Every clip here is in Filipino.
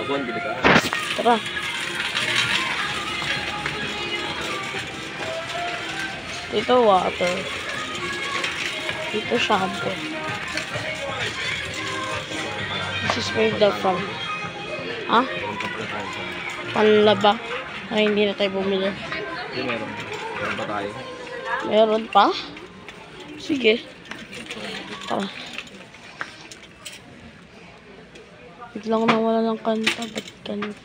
Sabon, bili ka. Tara. Dito water. Dito shampoo. This is where they're from. Ha? Panlaba. Ay, hindi na tayo bumili. Hindi, meron. Meron ba tayo? Meron pa? Sige. Tara. Biglang nawala ng kanta. Ba't kanta?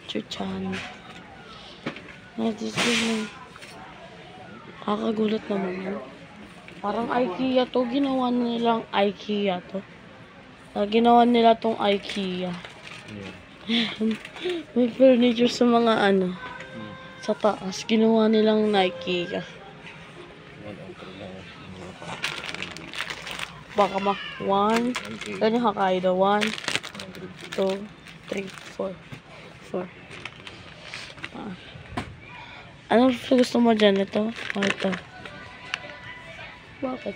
Chuchan. Kakagulat naman. Parang IKEA to. Ginawa nilang IKEA to. Ginawa nila tong IKEA. May furniture sa mga ano. Sa taas. Ginawa nilang IKEA. Baka ma. 1. Ganyan Hokkaido. 1. 2, 3, 4. Ano gusto mo dyan? Ito? O ito? Bakit?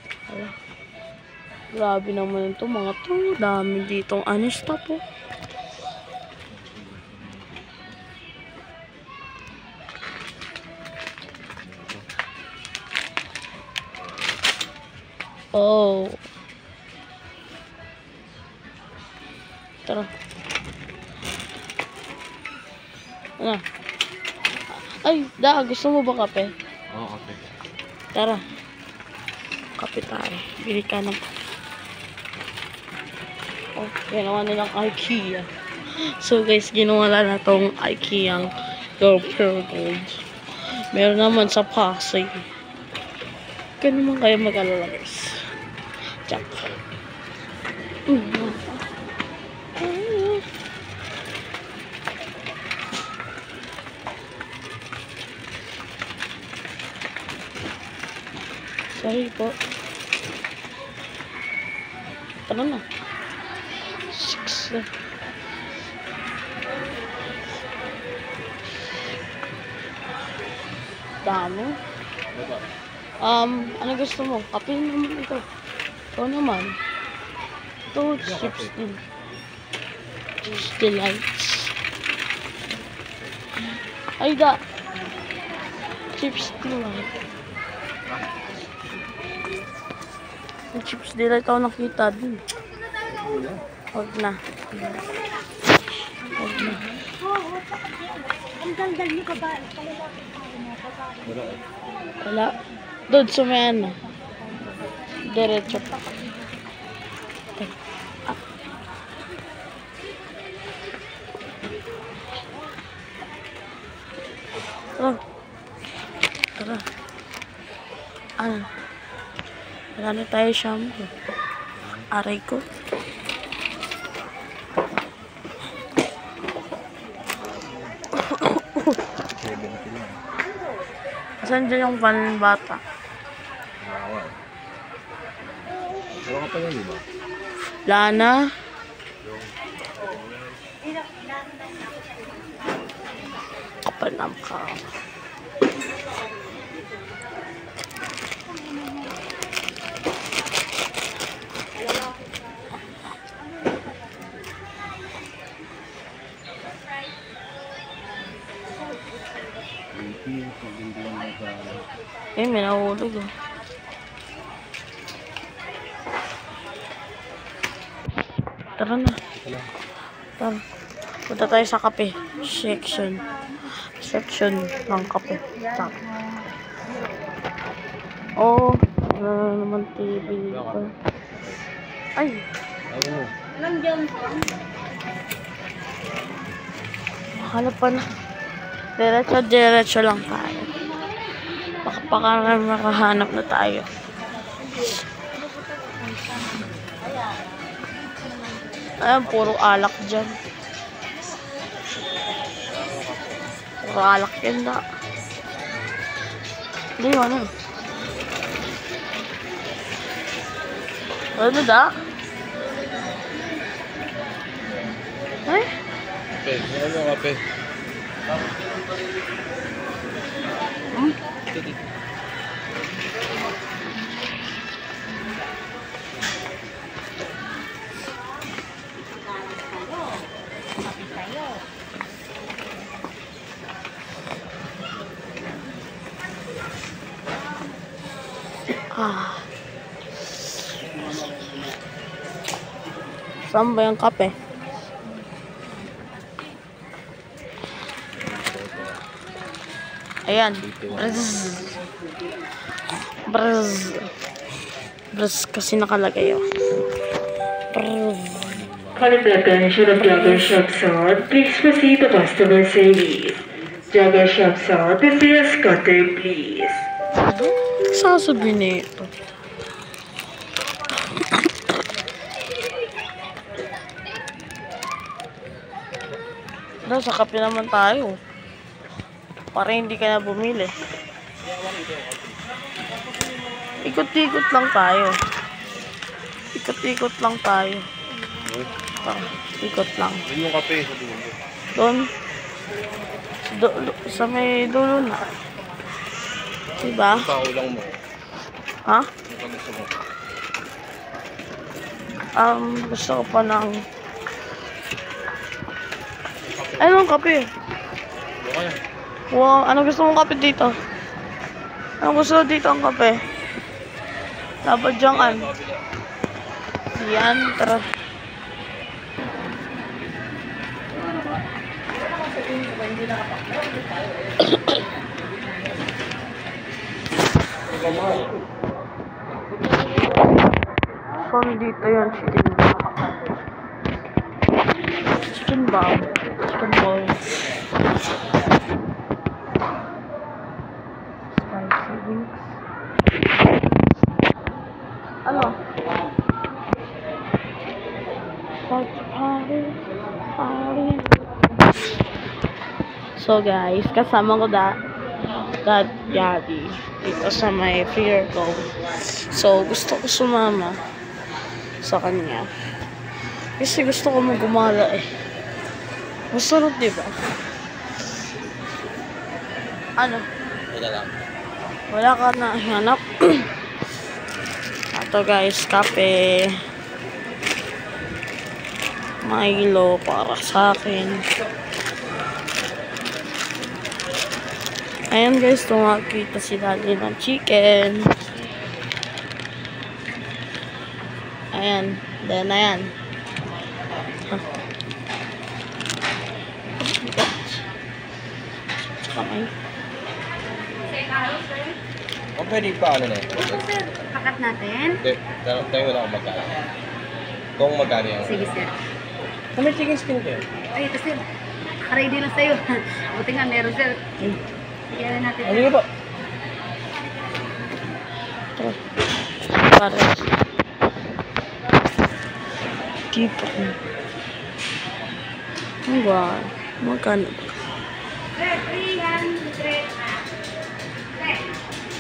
Grabe naman ito mga to. Dami ditong ano stop po. Oh. Tara. Ano? Ay, gusto mo ba kape? Oo, kape. Tara. Kape tayo. Bili ka ng kape. Oh, ginawa nilang IKEA. So guys, ginawa na itong IKEA Go Pilgrims. Meron naman sa Pasay. Ganun naman kayo mag-alala guys. Jack. Sorry po. Tara na. 6 na. Dami. Ano gusto mo? Kape naman ito. Ito naman. Ito, chips din. Chips delights. Ay, chips delight. Yung chips delight ako nakita din. Huwag na. Ang daldal niyo ka ba? Wala. Doon sa may ano. Diretso pa. Tara. Ano? Wala na tayo shampoo. Aray ko. Saan dyan yung panbata? Wala ka pa yan, di ba? Lana. Kapal na ka. May nahulog oh. Tara na. Tara. Punta tayo sa kape. Section ng kape. Tara. Oh, wala naman TV dito. Ay. Nandiyan pa. Hanap pa na. Diretso lang tayo. Baka makahanap na tayo. Ayan, puro alak dyan. Puro alak yan na. Hindi mo ano. Ano da? Eh? Kape. Meron yung kape. Saan ba yung kape? Ayan. Brz. Brz. Brz kasi nakalagay oh. Brz. Calling the attention of Jagger Shop South, please proceed to customer service. Jagger Shop South, this is cutter, please. Sasabihin na ito. Sa kape naman tayo. Para hindi ka na bumili. Ikot-ikot lang tayo. Ikot-ikot lang tayo. Ikot lang. Yun yung kape sa dulo. Doon. Sa may dulo na. Diba? Paulang mo. Ha? Yung pag gusto mo. Gusto ko pa ng... Anong kape? Okay. Wow, ano gusto mong kape dito? Ano gusto dito ang kape? Dapat diyang an. Yan, tara. Saan dito yan? Chicken bomb. Chicken balls. Spicy wings. Ano? Party. So guys, kasama ko Dad Daddy dito sa may fear ko. So gusto ko sumama sa kanya. Kasi gusto ko magumala eh. Masarap, diba? Ano? Wala lang. Wala ka na hanap. Ito guys, kape. Milo para sa akin. Ayan guys, tumakita si Daddy ng chicken. Ayan. Then, ayan. Tsaka may. O pwede pa ano na eh. Sir, pakat natin. Hindi, tayo wala akong magkano. Kung magkano yung... Sige, sir. May chicken skin kayo? Ay, ito, sir. Ready lang sa'yo. Buti nga, meron, sir. Bigyan natin. Ano nga ba? Para. Tipo. Wow. Magkano? Sir, 300.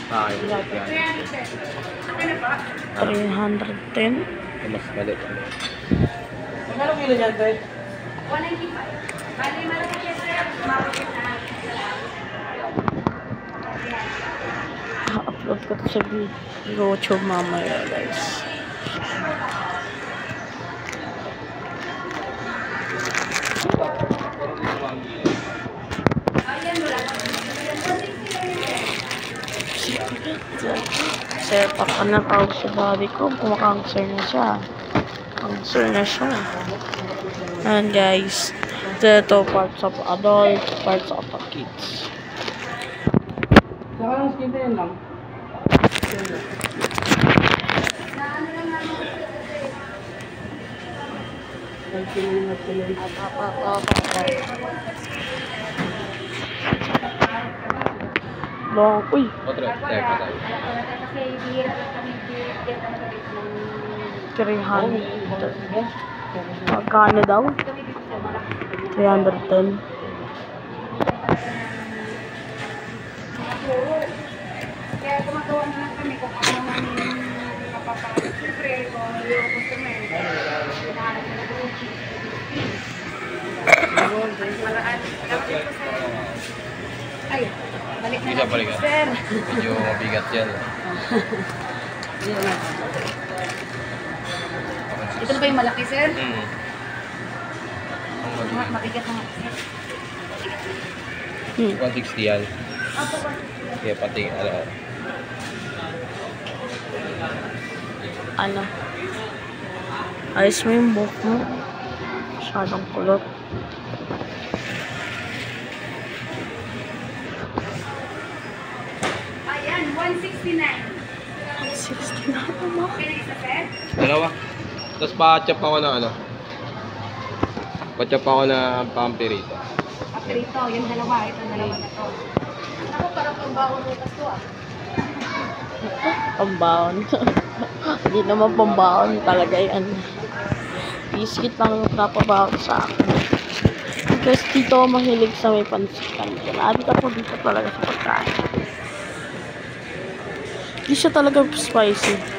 Ah, yung yan. 300. Ano ba? 310. Mas maliit. Magkano kilo dyan, sir? 195. Bali, malaki yan, sir. Market na. upload ko to sa YouTube mamaya guys. Sir, paka na-tawag sa body ko. Kumakangser na siya. Cancer na siya. And guys, ito parts of adults, parts of the kids. Saka lang skin din lang. Long, uy, Otro, teka tayo. Kasi bihira lang kami bigyan kami ng 300. Magkano daw? 310. Kaya gumagawa na lang kami kung ano man yung mapapagod. Siyempre, kung yung customer, hinahanap na lang paraan. Ay, balik na Isa natin, balik, ah. sir. Medyo mabigat yan. Ito na ba yung malaki, sir? Mabigat na nga, sir. 160 yan. Kaya pati, Ano? Ayos mo yung buhok mo. Masyadong kulot. Ayan, 169. 60 na mo. Okay na isa, sir? Dalawa. Tapos pa-chop ako ng ano. Pa-chop ako ng pampirito. Paprito, yung dalawa. Ito dalawa na to. Ako, parang pambawang rutas to ah. Pambaon. Hindi naman pambaon talaga yan. Biscuit lang yung napabaon sa akin. Kasi dito ako mahilig sa may pansikan. Kaya ako dito talaga sa pagkain. Hindi siya talaga spicy.